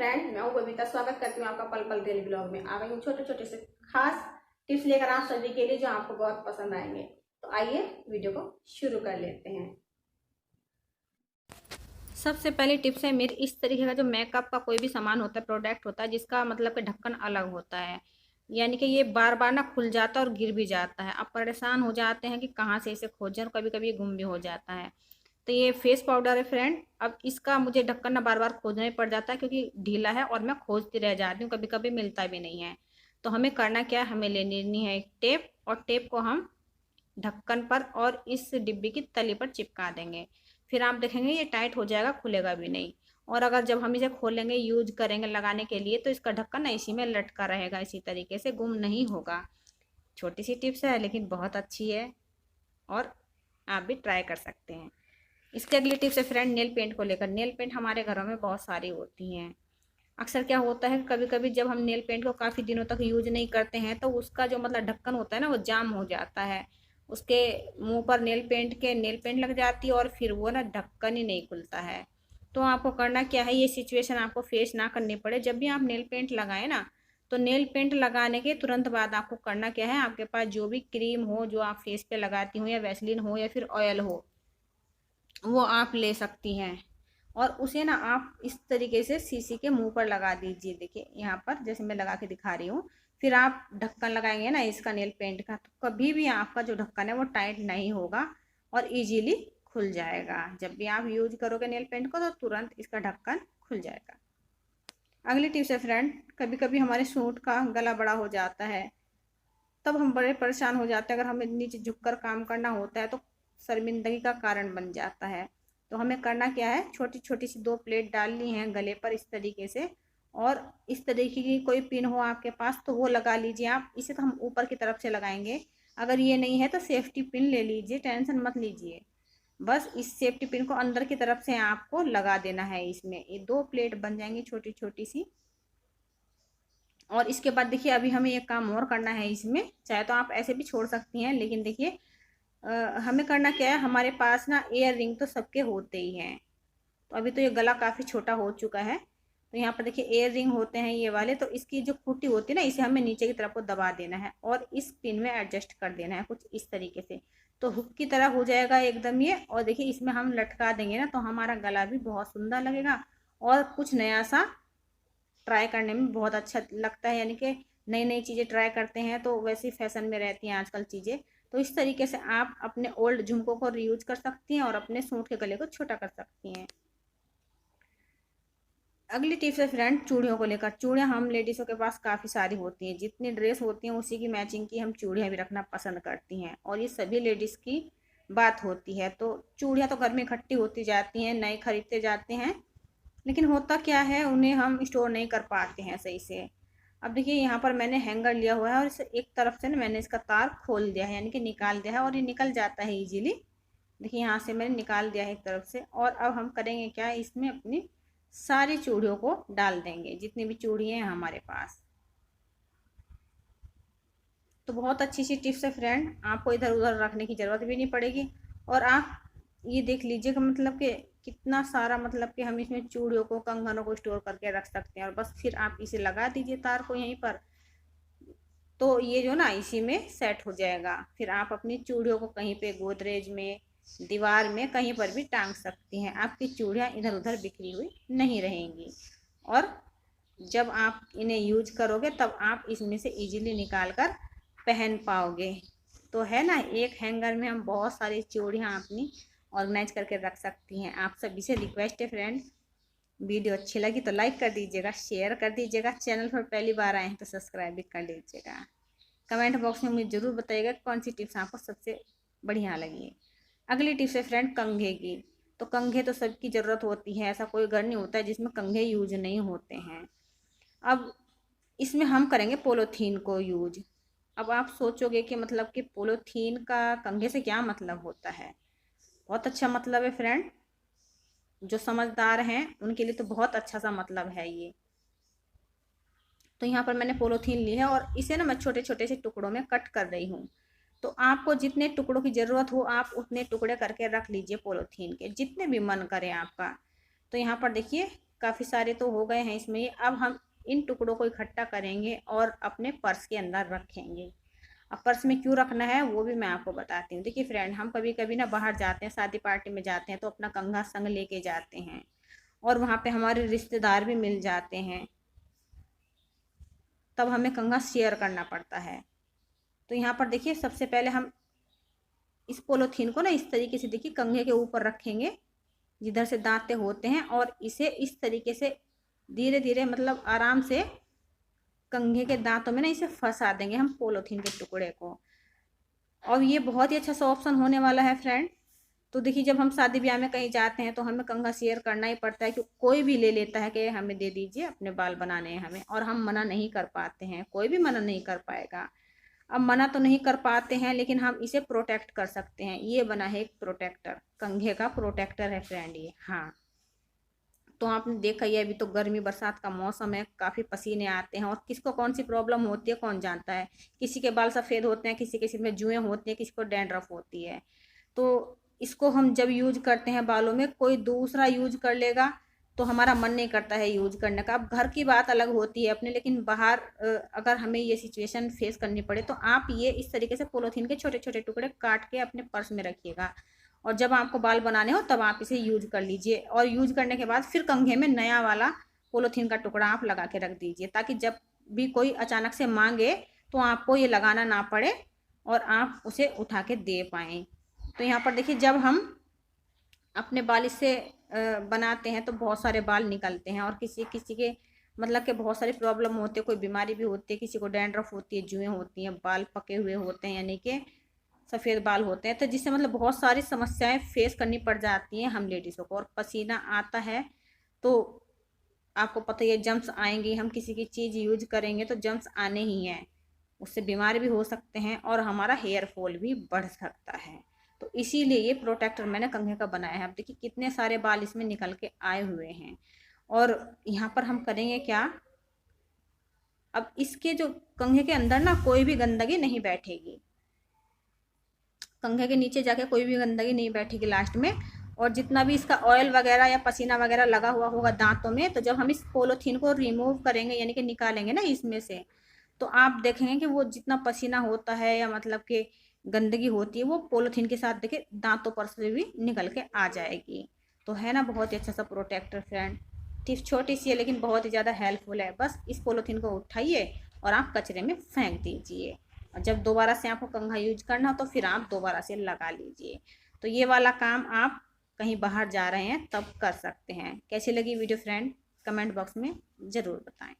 Friend, मैं हूँ बबीता। स्वागत करती हूँ आपका पल पल डेली ब्लॉग में। आ गई हूँ छोटे छोटे से खास टिप्स लेकर आप सभी के लिए जो आपको बहुत पसंद आएंगे। तो आइए वीडियो को शुरू कर लेते हैं। सबसे पहली टिप्स है मेरी, इस तरीके का जो मेकअप का कोई भी सामान होता है, प्रोडक्ट होता है जिसका मतलब कि ढक्कन अलग होता है, यानी कि ये बार बार ना खुल जाता है और गिर भी जाता है। आप परेशान हो जाते हैं कि कहाँ से इसे खोजें, और कभी कभी ये गुम भी हो जाता है। तो ये फेस पाउडर है फ्रेंड। अब इसका मुझे ढक्कन ना बार बार खोजना ही पड़ जाता है क्योंकि ढीला है और मैं खोजती रह जाती हूँ, कभी कभी मिलता भी नहीं है। तो हमें करना क्या है, हमें लेनी है एक टेप, और टेप को हम ढक्कन पर और इस डिब्बी की तली पर चिपका देंगे। फिर आप देखेंगे ये टाइट हो जाएगा, खुलेगा भी नहीं। और अगर जब हम इसे खोलेंगे, यूज करेंगे लगाने के लिए, तो इसका ढक्कन ना इसी में लटका रहेगा, इसी तरीके से गुम नहीं होगा। छोटी सी टिप्स है लेकिन बहुत अच्छी है, और आप भी ट्राई कर सकते हैं। इसके अगली टिप्स है फ्रेंड नेल पेंट को लेकर। नेल पेंट हमारे घरों में बहुत सारी होती हैं। अक्सर क्या होता है, कभी कभी जब हम नेल पेंट को काफ़ी दिनों तक यूज नहीं करते हैं तो उसका जो मतलब ढक्कन होता है ना, वो जाम हो जाता है। उसके मुंह पर नेल पेंट लग जाती है और फिर वो ना ढक्कन ही नहीं खुलता है। तो आपको करना क्या है, ये सिचुएशन आपको फेस ना करनी पड़े। जब भी आप नेल पेंट लगाएं ना, तो नेल पेंट लगाने के तुरंत बाद आपको करना क्या है, आपके पास जो भी क्रीम हो जो आप फेस पे लगाती हो, या वैसलीन हो या फिर ऑयल हो, वो आप ले सकती हैं। और उसे ना आप इस तरीके से शीशी के मुंह पर लगा दीजिए। देखिए यहाँ पर जैसे मैं लगा के दिखा रही हूँ। फिर आप ढक्कन लगाएंगे ना इसका नेल पेंट का, तो कभी भी आपका जो ढक्कन है वो टाइट नहीं होगा और इजीली खुल जाएगा। जब भी आप यूज करोगे नेल पेंट को तो तुरंत इसका ढक्कन खुल जाएगा। अगली टिप्स है फ्रेंड, कभी कभी हमारे सूट का गला बड़ा हो जाता है, तब हम बड़े परेशान हो जाते हैं। अगर हमें नीचे झुककर काम करना होता है तो शर्मिंदगी का कारण बन जाता है। तो हमें करना क्या है, छोटी छोटी सी 2 प्लेट डालनी है गले पर इस तरीके से, और इस तरीके की कोई पिन हो आपके पास तो वो लगा लीजिए आप। इसे तो हम ऊपर की तरफ से लगाएंगे, अगर ये नहीं है तो सेफ्टी पिन ले लीजिए, टेंशन मत लीजिए। बस इस सेफ्टी पिन को अंदर की तरफ से आपको लगा देना है। इसमें ये 2 प्लेट बन जाएंगी छोटी छोटी सी। और इसके बाद देखिए अभी हमें एक काम और करना है इसमें, चाहे तो आप ऐसे भी छोड़ सकती हैं, लेकिन देखिए हमें करना क्या है, हमारे पास ना एयर रिंग तो सबके होते ही हैं। तो अभी तो ये गला काफ़ी छोटा हो चुका है, तो यहाँ पर देखिए एयर रिंग होते हैं ये वाले। तो इसकी जो खूंटी होती है ना, इसे हमें नीचे की तरफ को दबा देना है और इस पिन में एडजस्ट कर देना है कुछ इस तरीके से। तो हुक की तरह हो जाएगा एकदम ये। और देखिए इसमें हम लटका देंगे ना, तो हमारा गला भी बहुत सुंदर लगेगा और कुछ नया सा ट्राई करने में बहुत अच्छा लगता है। यानी कि नई नई चीज़ें ट्राई करते हैं तो वैसे ही फैशन में रहती हैं आजकल चीज़ें। तो इस तरीके से आप अपने ओल्ड झुमकों को रीयूज कर सकती हैं और अपने सूट के गले को छोटा कर सकती हैं। अगली टिप्स है फ्रेंड चूड़ियों को लेकर। चूड़ियाँ हम लेडीज़ों के पास काफ़ी सारी होती हैं, जितनी ड्रेस होती हैं उसी की मैचिंग की हम चूड़ियाँ भी रखना पसंद करती हैं, और ये सभी लेडीज़ की बात होती है। तो चूड़ियाँ तो घर में इकट्ठी होती जाती हैं, नए खरीदते जाते हैं, लेकिन होता क्या है उन्हें हम स्टोर नहीं कर पाते हैं सही से। अब देखिए यहाँ पर मैंने हैंगर लिया हुआ है और इसे एक तरफ से ना मैंने इसका तार खोल दिया है, यानी कि निकाल दिया है, और ये निकल जाता है इजीली। देखिए यहाँ से मैंने निकाल दिया है एक तरफ से। और अब हम करेंगे क्या, इसमें अपनी सारी चूड़ियों को डाल देंगे, जितनी भी चूड़ियाँ हैं हमारे पास। तो बहुत अच्छी सी टिप्स है फ्रेंड, आपको इधर उधर रखने की ज़रूरत भी नहीं पड़ेगी। और आप ये देख लीजिए कि मतलब कि कितना सारा, मतलब कि हम इसमें चूड़ियों को, कंगनों को स्टोर करके रख सकते हैं। और बस फिर आप इसे लगा दीजिए तार को यहीं पर, तो ये जो ना इसी में सेट हो जाएगा। फिर आप अपनी चूड़ियों को कहीं पे गोदरेज में, दीवार में, कहीं पर भी टांग सकती हैं। आपकी चूड़ियाँ इधर उधर बिखरी हुई नहीं रहेंगी। और जब आप इन्हें यूज करोगे तब आप इसमें से इजीली निकाल कर पहन पाओगे। तो है ना, एक हैंगर में हम बहुत सारी चूड़ियाँ अपनी ऑर्गेनाइज करके रख सकती हैं। आप सभी से रिक्वेस्ट है फ्रेंड, वीडियो अच्छी लगी तो लाइक कर दीजिएगा, शेयर कर दीजिएगा, चैनल पर पहली बार आए हैं तो सब्सक्राइब भी कर लीजिएगा। कमेंट बॉक्स में मुझे ज़रूर बताइएगा कौन सी टिप्स आपको सबसे बढ़िया लगी। अगली टिप्स है फ्रेंड कंघे की। तो कंघे तो सबकी ज़रूरत होती है, ऐसा कोई घर नहीं होता है जिसमें कंघे यूज नहीं होते हैं। अब इसमें हम करेंगे पोलोथीन को यूज। अब आप सोचोगे कि मतलब कि पोलोथीन का कंघे से क्या मतलब होता है। बहुत अच्छा मतलब है फ्रेंड, जो समझदार हैं उनके लिए तो बहुत अच्छा सा मतलब है ये। तो यहाँ पर मैंने पोलोथीन ली है और इसे ना मैं छोटे छोटे से टुकड़ों में कट कर रही हूँ। तो आपको जितने टुकड़ों की ज़रूरत हो आप उतने टुकड़े करके रख लीजिए पोलोथीन के, जितने भी मन करे आपका। तो यहाँ पर देखिए काफ़ी सारे तो हो गए हैं इसमें। अब हम इन टुकड़ों को इकट्ठा करेंगे और अपने पर्स के अंदर रखेंगे। अब पर्स में क्यों रखना है वो भी मैं आपको बताती हूँ। देखिए फ्रेंड, हम कभी कभी ना बाहर जाते हैं, शादी पार्टी में जाते हैं, तो अपना कंघा संग लेके जाते हैं और वहाँ पे हमारे रिश्तेदार भी मिल जाते हैं, तब हमें कंघा शेयर करना पड़ता है। तो यहाँ पर देखिए, सबसे पहले हम इस पोलोथीन को ना इस तरीके से देखिए कंघे के ऊपर रखेंगे जिधर से दांते होते हैं, और इसे इस तरीके से धीरे धीरे मतलब आराम से कंघे के दांतों में ना इसे फंसा देंगे हम पोलोथीन के टुकड़े को। और ये बहुत ही अच्छा सा ऑप्शन होने वाला है फ्रेंड। तो देखिए, जब हम शादी ब्याह में कहीं जाते हैं तो हमें कंघा शेयर करना ही पड़ता है, क्योंकि कोई भी ले लेता है कि हमें दे दीजिए, अपने बाल बनाने हैं हमें, और हम मना नहीं कर पाते हैं, कोई भी मना नहीं कर पाएगा। अब मना तो नहीं कर पाते हैं, लेकिन हम इसे प्रोटेक्ट कर सकते हैं। ये बना है एक प्रोटेक्टर, कंघे का प्रोटेक्टर है फ्रेंड ये। हाँ, तो आपने देखा ही है, अभी तो गर्मी बरसात का मौसम है, काफ़ी पसीने आते हैं, और किसको कौन सी प्रॉब्लम होती है कौन जानता है। किसी के बाल सफ़ेद होते हैं, किसी के सिर में जुएँ होती हैं, किसी को डैंड्रफ होती है। तो इसको हम जब यूज करते हैं बालों में, कोई दूसरा यूज कर लेगा तो हमारा मन नहीं करता है यूज करने का। अब घर की बात अलग होती है अपने, लेकिन बाहर अगर हमें ये सिचुएशन फेस करनी पड़े तो आप ये इस तरीके से पॉलीथीन के छोटे छोटे टुकड़े काट के अपने पर्स में रखिएगा, और जब आपको बाल बनाने हो तब आप इसे यूज कर लीजिए। और यूज करने के बाद फिर कंघे में नया वाला पॉलीथीन का टुकड़ा आप लगा के रख दीजिए, ताकि जब भी कोई अचानक से मांगे तो आपको ये लगाना ना पड़े और आप उसे उठा के दे पाएँ। तो यहाँ पर देखिए, जब हम अपने बाल इससे बनाते हैं तो बहुत सारे बाल निकलते हैं, और किसी किसी के मतलब के बहुत सारी प्रॉब्लम होती है, कोई बीमारी भी होती है, किसी को डैंड्रफ होती है, जुएँ होती हैं, बाल पके हुए होते हैं, यानी कि सफ़ेद बाल होते हैं, तो जिससे मतलब बहुत सारी समस्याएं फेस करनी पड़ जाती हैं हम लेडीज़ों को। और पसीना आता है तो आपको पता ही है, जम्स आएंगे, हम किसी की चीज़ यूज करेंगे तो जम्स आने ही हैं, उससे बीमार भी हो सकते हैं और हमारा हेयर फॉल भी बढ़ सकता है। तो इसीलिए ये प्रोटेक्टर मैंने कंघे का बनाया है। अब देखिए कितने सारे बाल इसमें निकल के आए हुए हैं। और यहाँ पर हम करेंगे क्या, अब इसके जो कंघे के अंदर ना कोई भी गंदगी नहीं बैठेगी, कंघे के नीचे जाके कोई भी गंदगी नहीं बैठेगी लास्ट में। और जितना भी इसका ऑयल वगैरह या पसीना वगैरह लगा हुआ होगा दांतों में, तो जब हम इस पोलोथीन को रिमूव करेंगे यानी कि निकालेंगे ना इसमें से, तो आप देखेंगे कि वो जितना पसीना होता है या मतलब कि गंदगी होती है वो पोलोथीन के साथ देखिए दांतों पर से भी निकल के आ जाएगी। तो है ना बहुत ही अच्छा सा प्रोटेक्टर फ्रेंड। टिप्स छोटी सी है लेकिन बहुत ही ज़्यादा हेल्पफुल है। बस इस पोलोथीन को उठाइए और आप कचरे में फेंक दीजिए, और जब दोबारा से आपको कंघा यूज करना हो तो फिर आप दोबारा से लगा लीजिए। तो ये वाला काम आप कहीं बाहर जा रहे हैं तब कर सकते हैं। कैसी लगी वीडियो फ्रेंड, कमेंट बॉक्स में ज़रूर बताएं।